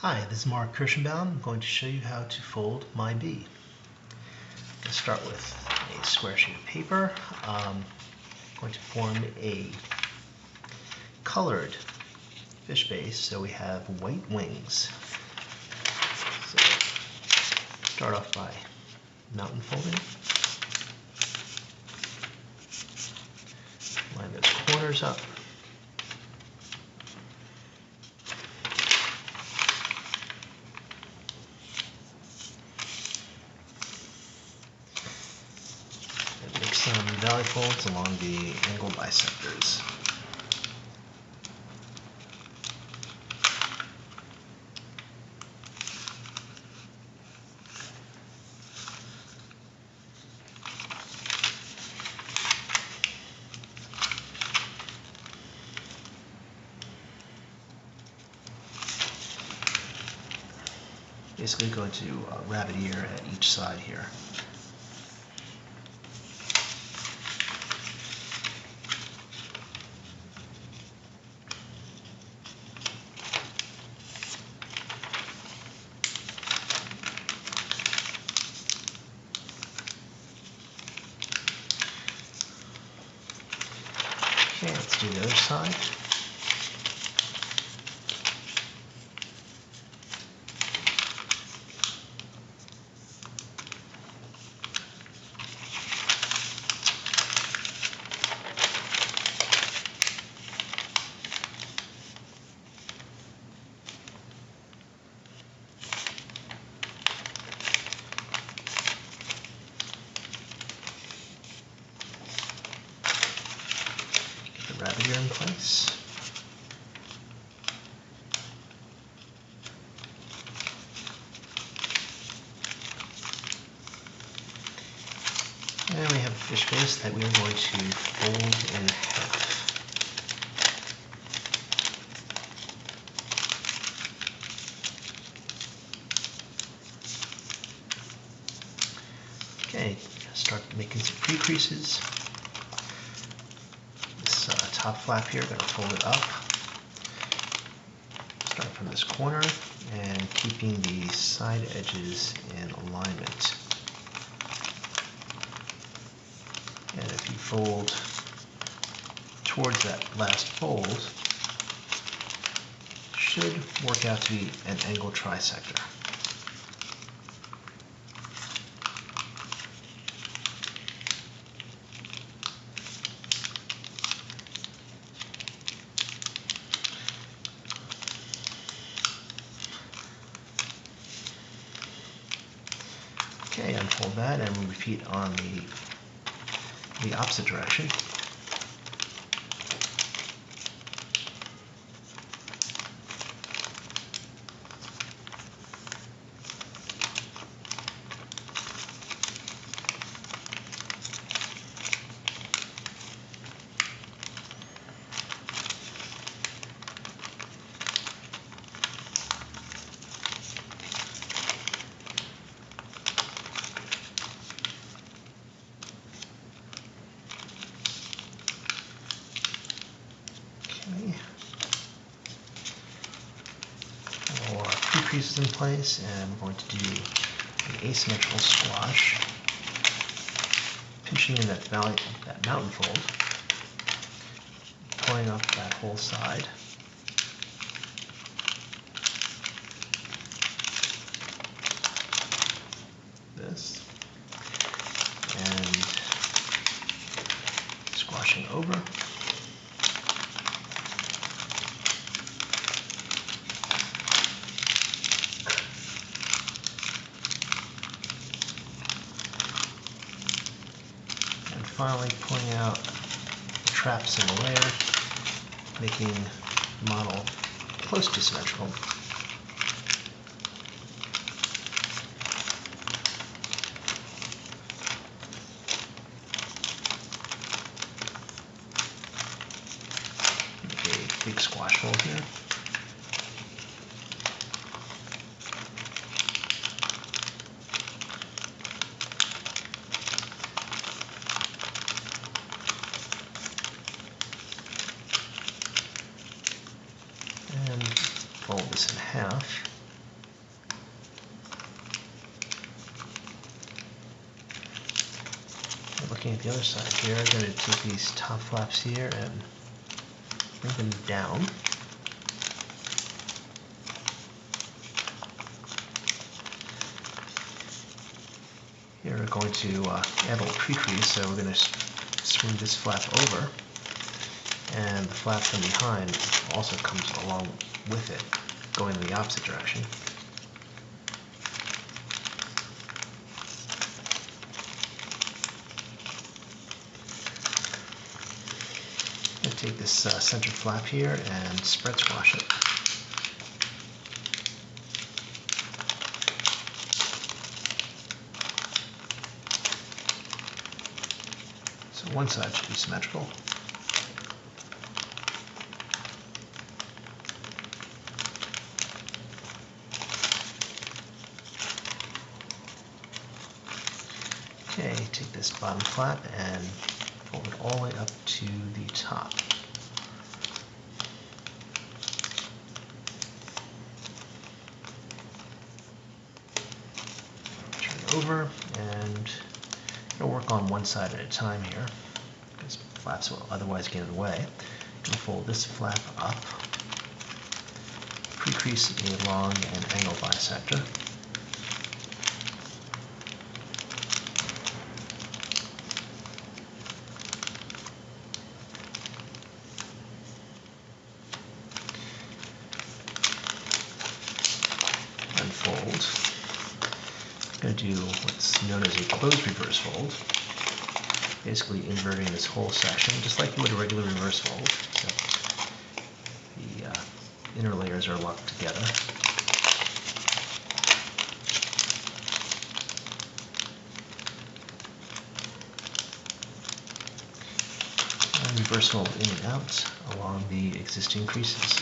Hi, this is Mark Kirschenbaum. I'm going to show you how to fold my bee. Let's start with a square sheet of paper. I'm going to form a colored fish base so we have white wings. So start off by mountain folding. Line those corners up. And make some valley folds along the angle bisectors. Basically going to rabbit ear at each side here. Okay, let's do the other side. Rabbit ear in place. And we have a fish base that we are going to fold in half. Okay, start making some pre-creases. Top flap here, going to fold it up. Start from this corner and keeping the side edges in alignment. And if you fold towards that last fold, it should work out to be an angled trisector. Okay, unfold that and we'll repeat on the opposite direction. Pre-creases in place, and we're going to do an asymmetrical squash, pinching in that mountain fold, pulling up that whole side. This, and squashing over. Finally pulling out the traps in the layer, making the model close to symmetrical. Make a big squash fold here. Fold this in half. looking at the other side here, I'm going to take these top flaps here and bring them down. Here we're going to add a little pre-crease, so we're going to swing this flap over, and the flap from behind also comes along with it, going in the opposite direction. I'm going to take this center flap here and spread squash it. So one side should be symmetrical. Okay, take this bottom flap and fold it all the way up to the top. Turn it over, and we'll work on one side at a time here, because flaps will otherwise get in the way. I'm going to fold this flap up, pre-crease along an angle bisector. Unfold. I'm going to do what's known as a closed reverse fold, basically inverting this whole section, just like you would a regular reverse fold, except the inner layers are locked together. And reverse fold in and out along the existing creases.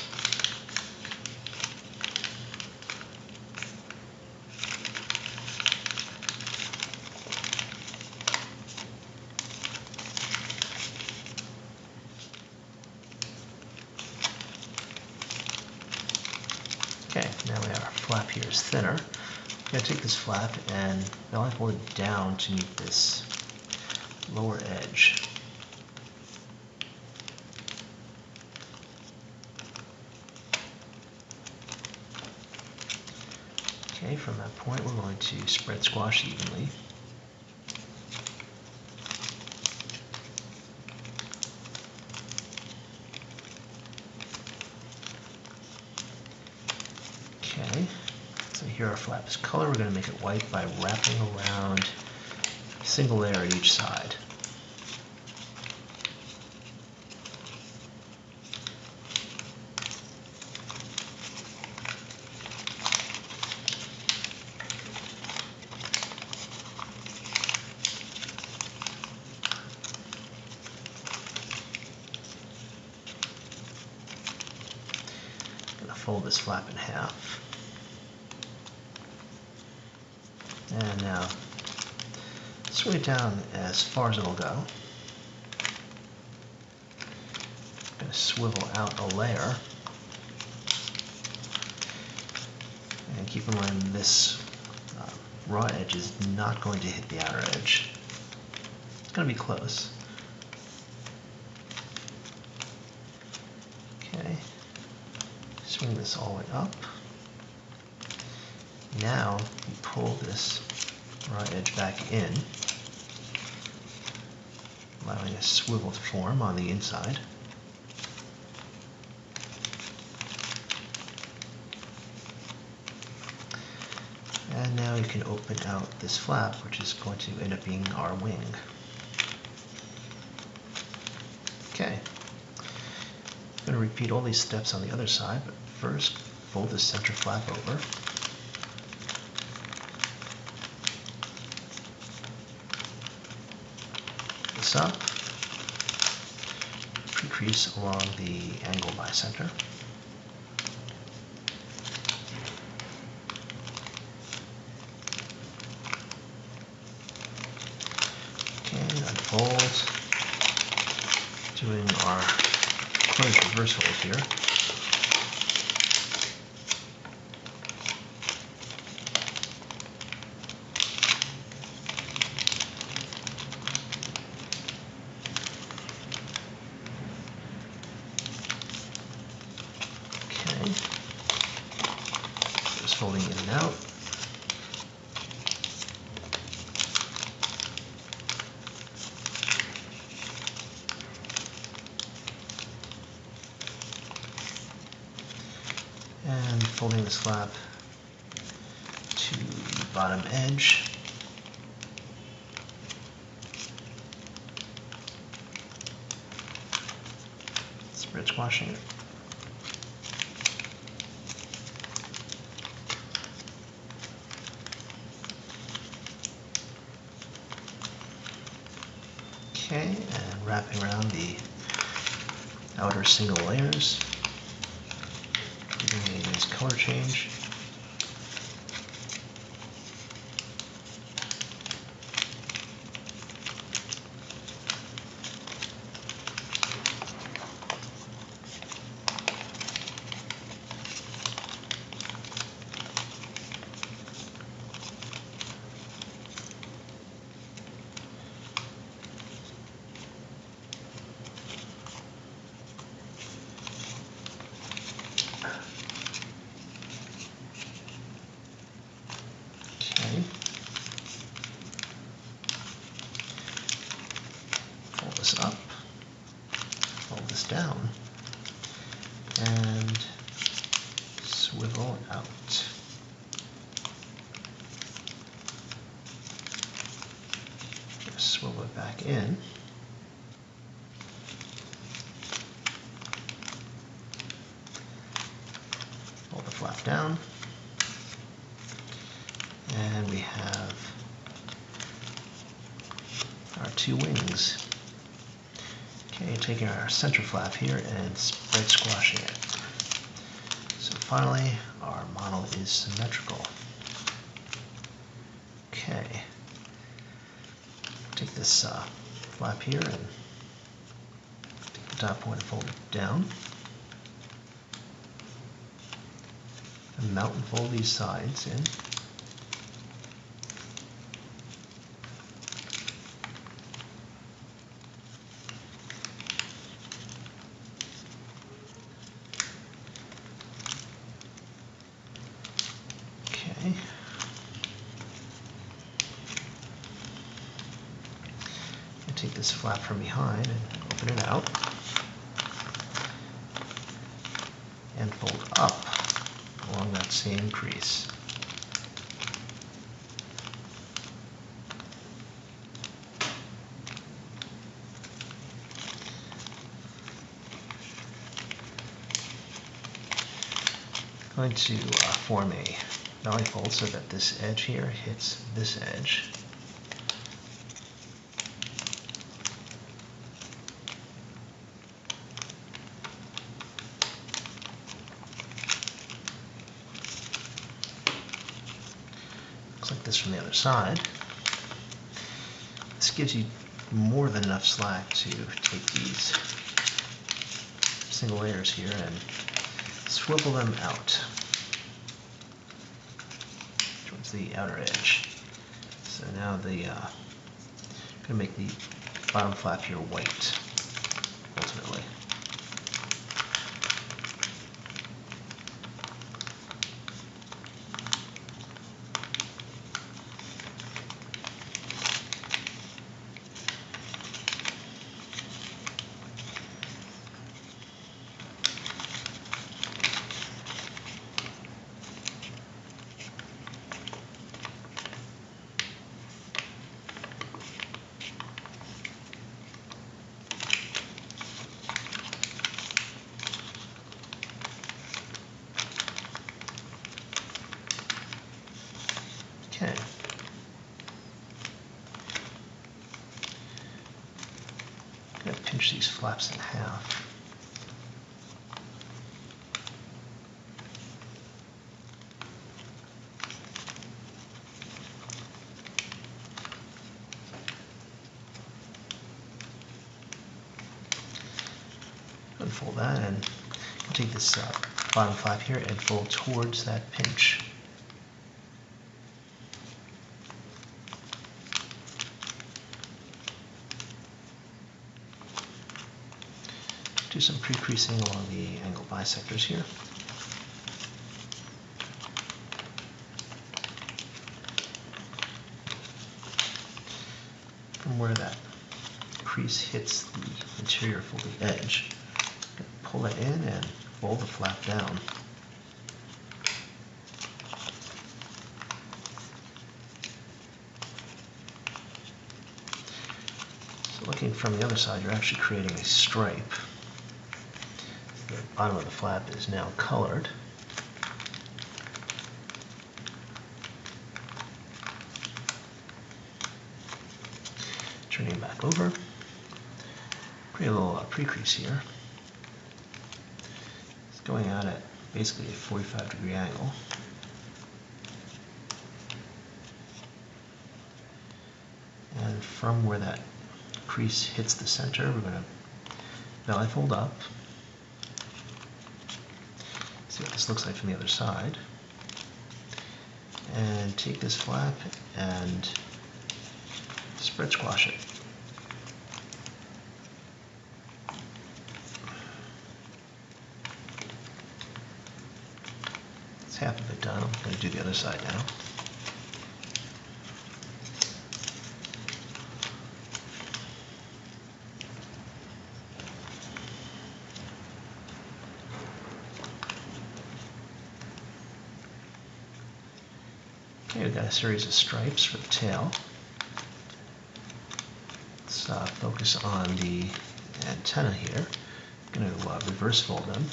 Okay, now our flap here is thinner. I'm going to take this flap and I pull it down to meet this lower edge. Okay, from that point we're going to spread squash evenly. Okay, so here our flap is color. We're going to make it white by wrapping around a single layer at each side. Fold this flap in half. And now swing it down as far as it'll go. I'm going to swivel out a layer. And keep in mind this raw edge is not going to hit the outer edge. It's going to be close. Okay. Swing this all the way up. Now you pull this raw edge back in, allowing a swivel to form on the inside. And now you can open out this flap, which is going to end up being our wing. Okay. I'm going to repeat all these steps on the other side, but first fold the center flap over. This up. Pre-crease along the angle bisector. Okay, unfold. Doing our closed reverse fold here. Just folding in and out. And folding this flap to the bottom edge. Spread squashing it. Okay, and wrapping around the outer single layers, giving a nice color change. Fold this up, fold this down, and swivel out. Just swivel it back in. Fold the flap down. And we have our two wings. Okay, taking our center flap here and spread squashing it. So finally, our model is symmetrical. Okay, take this flap here and take the top point and fold it down. And mount and fold these sides in. Take this flap from behind and open it out and fold up along that same crease. I'm going to form a valley fold so that this edge here hits this edge. Looks like this from the other side. This gives you more than enough slack to take these single layers here and swivel them out towards the outer edge. So now I'm going to make the bottom flap here white, ultimately. Okay. I'm going to pinch these flaps in half. Unfold that and take this bottom flap here and fold towards that pinch. Do some pre-creasing along the angle bisectors here. from where that crease hits the interior folding edge, pull that in and fold the flap down. So looking from the other side, you're actually creating a stripe. The bottom of the flap is now colored. Turning it back over, create a little pre-crease here. It's going out at basically a 45-degree angle. And from where that crease hits the center, we're going to belly fold up. See what this looks like from the other side. And take this flap and spread squash it. It's half of it done. I'm going to do the other side now. Okay, we've got a series of stripes for the tail. Let's focus on the antenna here. I'm going to reverse fold them.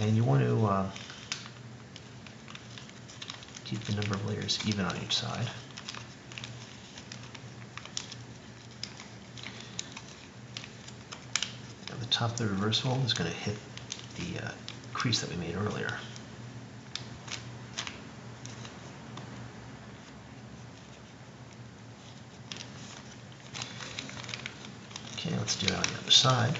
And you want to keep the number of layers even on each side. And the top of the reverse fold is going to hit the crease that we made earlier. Okay, let's do it on the other side.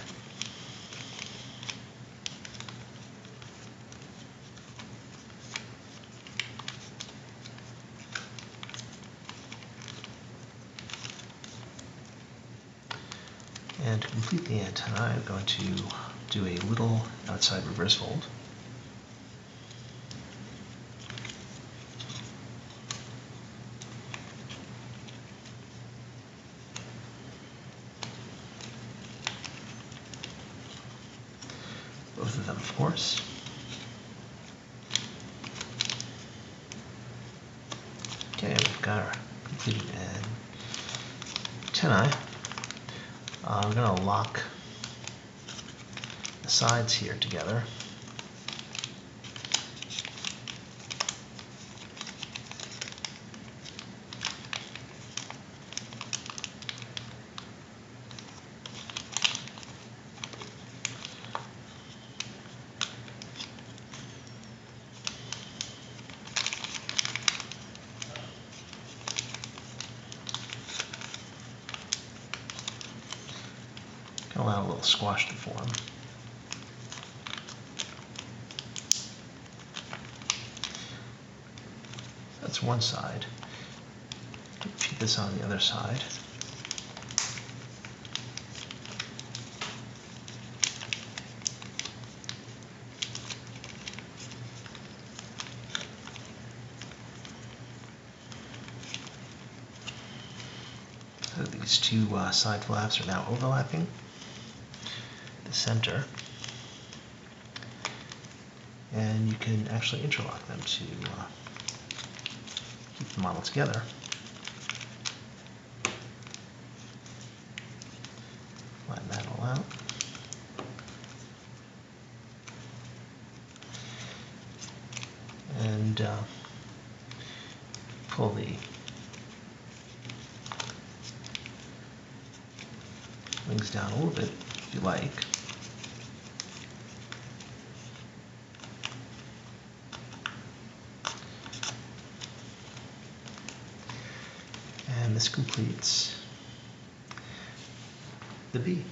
And to complete the antenna, I'm going to do a little outside reverse fold. Both of them, of course. Okay, we've got our completed antennae. We're going to lock the sides here together. Allow a little squash to form. That's one side. Repeat this on the other side. So these two side flaps are now overlapping the center, and you can actually interlock them to keep the model together. Flatten that all out. And pull the wings down a little bit if you like. And this completes the bee.